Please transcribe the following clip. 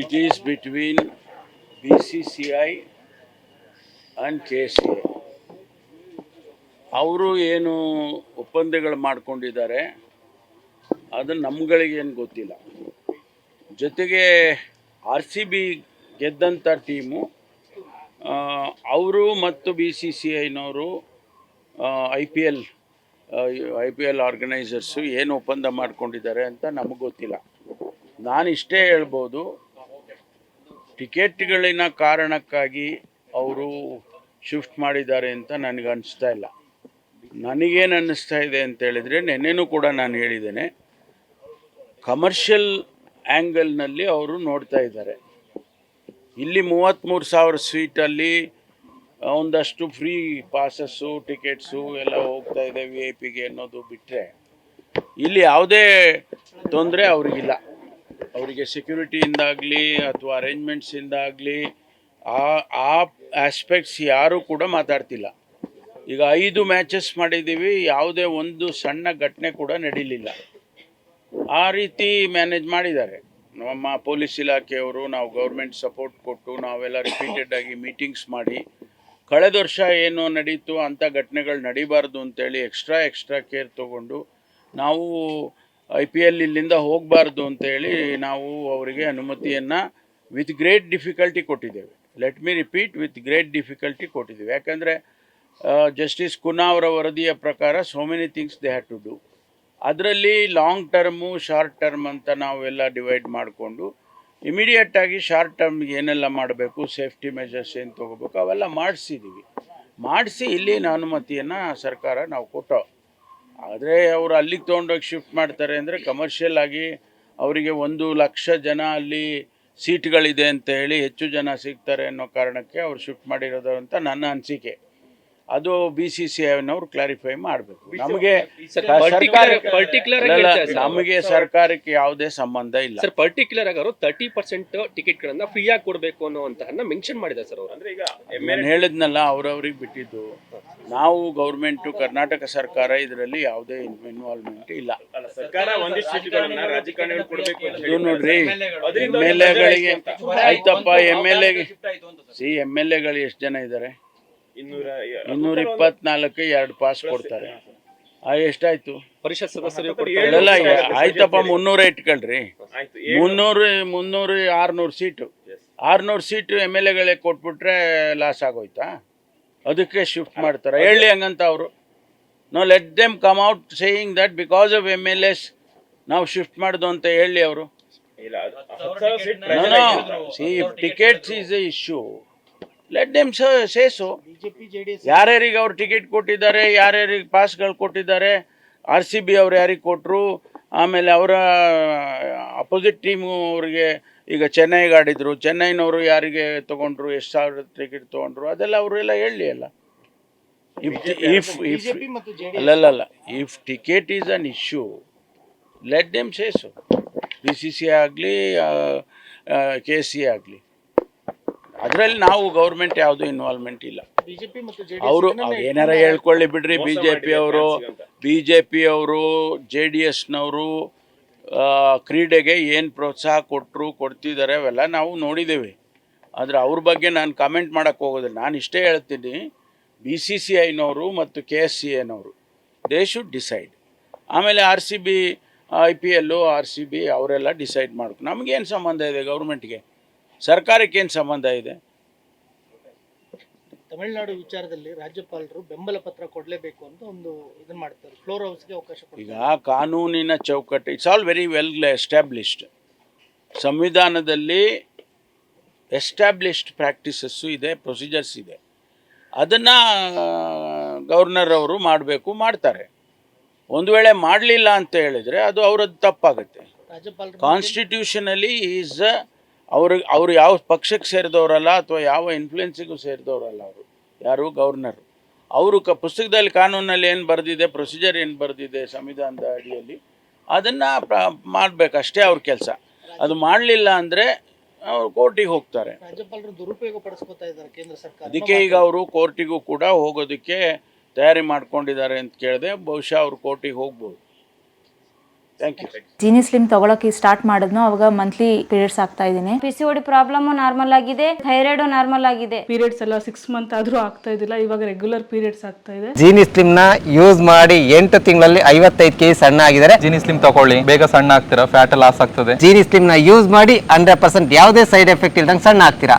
It is between BCCI and KCA. ಅವರು ಏನು ಒಪ್ಪಂದಗಳು ಮಾಡ್ಕೊಂಡಿದ್ದಾರೆ ಅದು ನಮ್ಗಳಿಗೇನು ಗೊತ್ತಿಲ್ಲ. ಜೊತೆಗೆ RCB ಗೆದ್ದಂಥ ಟೀಮು ಅವರು ಮತ್ತು BCCIನವರು ಐ ಪಿ ಎಲ್ ಆರ್ಗನೈಸರ್ಸು ಏನು ಒಪ್ಪಂದ ಮಾಡ್ಕೊಂಡಿದ್ದಾರೆ ಅಂತ ನಮಗೆ ಗೊತ್ತಿಲ್ಲ. ನಾನು ಇಷ್ಟೇ ಹೇಳ್ಬೋದು, ಟಿಕೆಟ್ಗಳಿನ ಕಾರಣಕ್ಕಾಗಿ ಅವರು ಶಿಫ್ಟ್ ಮಾಡಿದ್ದಾರೆ ಅಂತ ನನಗೆ ಅನಿಸ್ತಾ ಇಲ್ಲ. ನನಗೇನು ಅನ್ನಿಸ್ತಾ ಇದೆ ಅಂತ ಹೇಳಿದರೆ, ನೆನ್ನೆನೂ ಕೂಡ ನಾನು ಹೇಳಿದ್ದೇನೆ, ಕಮರ್ಷಿಯಲ್ ಆ್ಯಂಗಲ್ನಲ್ಲಿ ಅವರು ನೋಡ್ತಾ ಇದ್ದಾರೆ. ಇಲ್ಲಿ 33,000 ಸೀಟಲ್ಲಿ ಒಂದಷ್ಟು ಫ್ರೀ ಪಾಸಸ್ಸು ಟಿಕೆಟ್ಸು ಎಲ್ಲ ಹೋಗ್ತಾ ಇದೆ VIP ಅನ್ನೋದು ಬಿಟ್ಟರೆ, ಇಲ್ಲಿ ಯಾವುದೇ ತೊಂದರೆ ಅವ್ರಿಗಿಲ್ಲ. ಅವರಿಗೆ ಸೆಕ್ಯೂರಿಟಿಯಿಂದಾಗಲಿ ಅಥವಾ ಅರೇಂಜ್ಮೆಂಟ್ಸಿಂದಾಗಲಿ ಆ ಆಸ್ಪೆಕ್ಟ್ಸ್ ಯಾರೂ ಕೂಡ ಮಾತಾಡ್ತಿಲ್ಲ. ಈಗ 5 ಮ್ಯಾಚಸ್ ಮಾಡಿದ್ದೀವಿ, ಯಾವುದೇ ಒಂದು ಸಣ್ಣ ಘಟನೆ ಕೂಡ ನಡೀಲಿಲ್ಲ. ಆ ರೀತಿ ಮ್ಯಾನೇಜ್ ಮಾಡಿದ್ದಾರೆ ನಮ್ಮ ಪೊಲೀಸ್ ಇಲಾಖೆಯವರು. ನಾವು ಗೌರ್ಮೆಂಟ್ ಸಪೋರ್ಟ್ ಕೊಟ್ಟು ನಾವೆಲ್ಲ ರಿಪೀಟೆಡ್ ಆಗಿ ಮೀಟಿಂಗ್ಸ್ ಮಾಡಿ, ಕಳೆದ ವರ್ಷ ಏನು ನಡೀತು ಅಂಥ ಘಟನೆಗಳು ನಡೀಬಾರ್ದು ಅಂತೇಳಿ ಎಕ್ಸ್ಟ್ರಾ ಕೇರ್ ತೊಗೊಂಡು ನಾವು IPL ಇಲ್ಲಿಂದ ಹೋಗಬಾರ್ದು ಅಂತೇಳಿ ನಾವು ಅವರಿಗೆ ಅನುಮತಿಯನ್ನು ವಿತ್ ಗ್ರೇಟ್ ಡಿಫಿಕಲ್ಟಿ ಕೊಟ್ಟಿದ್ದೇವೆ. Let me repeat, with great difficulty ಕೊಟ್ಟಿದ್ದೇವೆ. ಯಾಕಂದರೆ ಜಸ್ಟಿಸ್ ಕುನ್ನಾ ಅವರ ವರದಿಯ ಪ್ರಕಾರ so many things they had to do. ಅದರಲ್ಲಿ ಲಾಂಗ್ ಟರ್ಮು ಶಾರ್ಟ್ ಟರ್ಮ್ ಅಂತ ನಾವೆಲ್ಲ ಡಿವೈಡ್ ಮಾಡಿಕೊಂಡು ಇಮಿಡಿಯೇಟಾಗಿ ಶಾರ್ಟ್ ಟರ್ಮ್ಗೆ ಏನೆಲ್ಲ ಮಾಡಬೇಕು, ಸೇಫ್ಟಿ ಮೆಷರ್ಸ್ ಏನು ತೊಗೋಬೇಕು ಅವೆಲ್ಲ ಮಾಡಿಸಿ ಇಲ್ಲಿನ ಅನುಮತಿಯನ್ನು ಸರ್ಕಾರ ನಾವು ಕೊಟ್ಟೋ. ಆದರೆ ಅವರು ಅಲ್ಲಿಗೆ ತೊಗೊಂಡೋಗಿ ಶಿಫ್ಟ್ ಮಾಡ್ತಾರೆ ಅಂದರೆ ಕಮರ್ಷಿಯಲ್ ಆಗಿ ಅವರಿಗೆ 1,00,000 ಜನ ಅಲ್ಲಿ ಸೀಟ್ಗಳಿದೆ ಅಂತ ಹೇಳಿ ಹೆಚ್ಚು ಜನ ಸಿಗ್ತಾರೆ ಅನ್ನೋ ಕಾರಣಕ್ಕೆ ಅವ್ರು ಶಿಫ್ಟ್ ಮಾಡಿರೋದು ಅಂತ ನನ್ನ ಅನಿಸಿಕೆ. ಅದು BCCIನವರು ಕ್ಲಾರಿಫೈ ಮಾಡಬೇಕು. ನಮಗೆ ಸರ್ಕಾರಕ್ಕೆ ಯಾವುದೇ ಸಂಬಂಧ ಇಲ್ಲ ಸರ್. ಪರ್ಟಿಕ್ಯುಲರ್ ಆಗಿ ಅವರು 30% ಟಿಕೆಟ್ಗಳನ್ನು ಫ್ರೀಯಾಗಿ ಕೊಡಬೇಕು ಅನ್ನೋವಂತಹ ಮೆನ್ಷನ್ ಮಾಡಿದ್ದಾರೆ ಸರ್ ಅವರು. ಅಂದ್ರೆ ಈಗ ನಾನು ಹೇಳಿದ್ನಲ್ಲ, ಅವ್ರವ್ರಿಗೆ ಬಿಟ್ಟಿದ್ದು. ನಾವು ಗೌರ್ಮೆಂಟು, ಕರ್ನಾಟಕ ಸರ್ಕಾರ ಇದರಲ್ಲಿ ಯಾವುದೇ ಇನ್ವಾಲ್ವ್ಮೆಂಟ್ ಇಲ್ಲ. ಇದು ನೋಡ್ರಿ, MLAಗಳಿಗೆ ಆಯ್ತಪ್ಪ, MLAಗಳು ಎಷ್ಟು ಜನ ಇದ್ದಾರೆ? 224 2 ಪಾಸ್ ಕೊಡ್ತಾರೆ. ಎಷ್ಟಾಯ್ತು? ಪರಿಷತ್ ಸದಸ್ಯರು ಆಯ್ತಪ್ಪ, 300 ಇಟ್ಕೊಳ್ರಿ. 300 600 ಸೀಟು 600 ಸೀಟು MLAಗಳಿಗೆ ಕೊಟ್ಬಿಟ್ರೆ ಲಾಸ್ ಆಗೋಯ್ತಾ? ಅದಕ್ಕೆ ಶಿಫ್ಟ್ ಮಾಡ್ತಾರೆ. ಹೇಳಿ ಹಂಗಂತ ಅವರು. No, let them come out saying that because of MLAs ನಾವು ಶಿಫ್ಟ್ ಮಾಡ್ದು ಅಂತ ಹೇಳಿ ಅವರು. If tickets is a issue, let them say so. ಯಾರ್ಯಾರಿಗೆ ಅವ್ರು ಟಿಕೆಟ್ ಕೊಟ್ಟಿದ್ದಾರೆ, ಯಾರ್ಯಾರಿಗೆ ಪಾಸ್ಗಳು ಕೊಟ್ಟಿದ್ದಾರೆ, RCB ಅವ್ರು ಯಾರಿಗೆ ಕೊಟ್ಟರು, ಆಮೇಲೆ ಅವರ ಅಪೋಸಿಟ್ ಟೀಮು ಅವ್ರಿಗೆ ಈಗ ಚೆನ್ನೈಗೆ ಆಡಿದರು, ಚೆನ್ನೈನವರು ಯಾರಿಗೆ ತೊಗೊಂಡ್ರು, ಎಷ್ಟು ಸಾವಿರ ಟಿಕೆಟ್ ತೊಗೊಂಡ್ರು, ಅದೆಲ್ಲ ಅವರೆಲ್ಲ ಹೇಳಲಿ ಅಲ್ಲ. ಅಲ್ಲಲ್ಲ, if ticket is an issue, let them say so. BCCI ಆಗಲಿ KCA ಆಗಲಿ, ಅದರಲ್ಲಿ ನಾವು ಗೌರ್ಮೆಂಟ್ ಯಾವುದೂ ಇನ್ವಾಲ್ವ್ಮೆಂಟ್ ಇಲ್ಲ. ಅವರು ಏನಾರ ಹೇಳ್ಕೊಳ್ಳಿ ಬಿಡ್ರಿ. BJP ಅವರು JDSನವರು ಕ್ರೀಡೆಗೆ ಏನು ಪ್ರೋತ್ಸಾಹ ಕೊಡ್ತಿದ್ದಾರೆ ಅವೆಲ್ಲ ನಾವು ನೋಡಿದ್ದೇವೆ. ಆದರೆ ಅವ್ರ ಬಗ್ಗೆ ನಾನು ಕಾಮೆಂಟ್ ಮಾಡೋಕ್ಕೆ ಹೋಗೋದಿಲ್ಲ. ನಾನು ಇಷ್ಟೇ ಹೇಳ್ತೀನಿ, BCCIನವರು ಮತ್ತು KCAನವರು ದೇ ಶುಡ್ ಡಿಸೈಡ್. ಆಮೇಲೆ RCB IPL RCB ಅವರೆಲ್ಲ ಡಿಸೈಡ್ ಮಾಡ್ಬೇಕು. ನಮಗೇನು ಸಂಬಂಧ ಇದೆ? ಗೌರ್ಮೆಂಟ್ಗೆ, ಸರ್ಕಾರಕ್ಕೆ ಏನು ಸಂಬಂಧ ಇದೆ? ತಮಿಳುನಾಡು ವಿಚಾರದಲ್ಲಿ ರಾಜ್ಯಪಾಲರು ಬೆಂಬಲ ಪತ್ರ ಕೊಡಲೇಬೇಕು ಅಂತ ಒಂದು ಇದನ್ನ ಮಾಡ್ತಾರೆ. ಫ್ಲೋರ್ ಹೌಸ್ಗೆ ಅವಕಾಶ ಕೊಡ್ತಾರೆ. ಈಗ ಕಾನೂನಿನ ಚೌಕಟ್ಟು, it's all very well established. ಸಂವಿಧಾನದಲ್ಲಿ ಎಸ್ಟಾಬ್ಲಿಷ್ಡ್ ಪ್ರಾಕ್ಟೀಸಸ್ಸು ಇದೆ, ಪ್ರೊಸೀಜರ್ಸ್ ಇದೆ. ಅದನ್ನು ಗವರ್ನರ್ ಅವರು ಮಾಡ್ತಾರೆ. ಒಂದು ವೇಳೆ ಮಾಡಲಿಲ್ಲ ಅಂತ ಹೇಳಿದರೆ ಅದು ಅವರದ್ದು ತಪ್ಪಾಗುತ್ತೆ. ಕಾನ್ಸ್ಟಿಟ್ಯೂಷನಲ್ಲಿ ಈಸ್ ಅವರು ಯಾವ ಪಕ್ಷಕ್ಕೆ ಸೇರಿದವರಲ್ಲ ಅಥವಾ ಯಾವ ಇನ್ಫ್ಲುಯೆನ್ಸಿಗೂ ಸೇರಿದವರಲ್ಲ. ಅವರು ಯಾರು? ಗವರ್ನರು. ಅವರು ಪುಸ್ತಕದಲ್ಲಿ, ಕಾನೂನಲ್ಲಿ ಏನು ಬರೆದಿದೆ, ಪ್ರೊಸೀಜರ್ ಏನು ಬರೆದಿದೆ ಸಂವಿಧಾನದ ಅಡಿಯಲ್ಲಿ, ಅದನ್ನು ಮಾಡಬೇಕಷ್ಟೇ ಅವ್ರ ಕೆಲಸ. ಅದು ಮಾಡಲಿಲ್ಲ ಅಂದರೆ ಅವರು ಕೋರ್ಟಿಗೆ ಹೋಗ್ತಾರೆ. ರಾಜ್ಯಪಾಲರು ದುರುಪಯೋಗ ಪಡಿಸ್ಕೊತಾ ಇದ್ದಾರೆ ಕೇಂದ್ರ ಸರ್ಕಾರ. ಅದಕ್ಕೆ ಈಗ ಅವರು ಕೋರ್ಟಿಗೂ ಕೂಡ ಹೋಗೋದಕ್ಕೆ ತಯಾರಿ ಮಾಡ್ಕೊಂಡಿದ್ದಾರೆ ಅಂತ ಕೇಳಿದೆ. ಬಹುಶಃ ಅವರು ಕೋರ್ಟಿಗೆ ಹೋಗ್ಬೋದು. Thank you. ಜೀನಿ ಸ್ಲಿಮ್ ತಗೊಳಕ್ಕೆ ಸ್ಟಾರ್ಟ್ ಮಾಡಿದ್ನೋ ಅವಾಗ ಮಂತ್ಲಿ ಪೀರಿಯಡ್ಸ್ ಆಗ್ತಾ ಇದ್ದೀನಿ. PCOD ಪ್ರಾಬ್ಲಮ್ ನಾರ್ಮಲ್ ಆಗಿದೆ, ಥೈರಾಯ್ಡ್ ನಾರ್ಮಲ್ ಆಗಿದೆ. ಪೀರಿಯಡ್ಸ್ ಎಲ್ಲ 6 ಮಂತ್ ಆದ್ರೂ ಆಗ್ತಾ ಇದ್ದಿಲ್ಲ, ಇವಾಗ ರೆಗ್ಯುಲರ್ ಪೀರಿಯಡ್ಸ್ ಆಗ್ತಾ ಇದೆ. ಜೀನಿ ಸ್ಲಿಮ್ ನ ಯೂಸ್ ಮಾಡಿ 8 ತಿಂಗಳಲ್ಲಿ 55 kg ಸಣ್ಣ ಆಗಿದ್ದಾರೆ. ಜೀನಿ ಸ್ಲಿಮ್ ತಗೊಳ್ಳಿ, ಬೇಗ ಸಣ್ಣ ಆಗ್ತೀರಾ, ಫ್ಯಾಟ್ ಲಾಸ್ ಆಗ್ತದೆ. ಜೀನಿ ಸ್ಲಿಮ್ ನ ಯೂಸ್ ಮಾಡಿ 100% ಯಾವುದೇ ಸೈಡ್ ಎಫೆಕ್ಟ್ ಇಲ್ದಂಗೆ ಸಣ್ಣ ಆಗ್ತೀರಾ.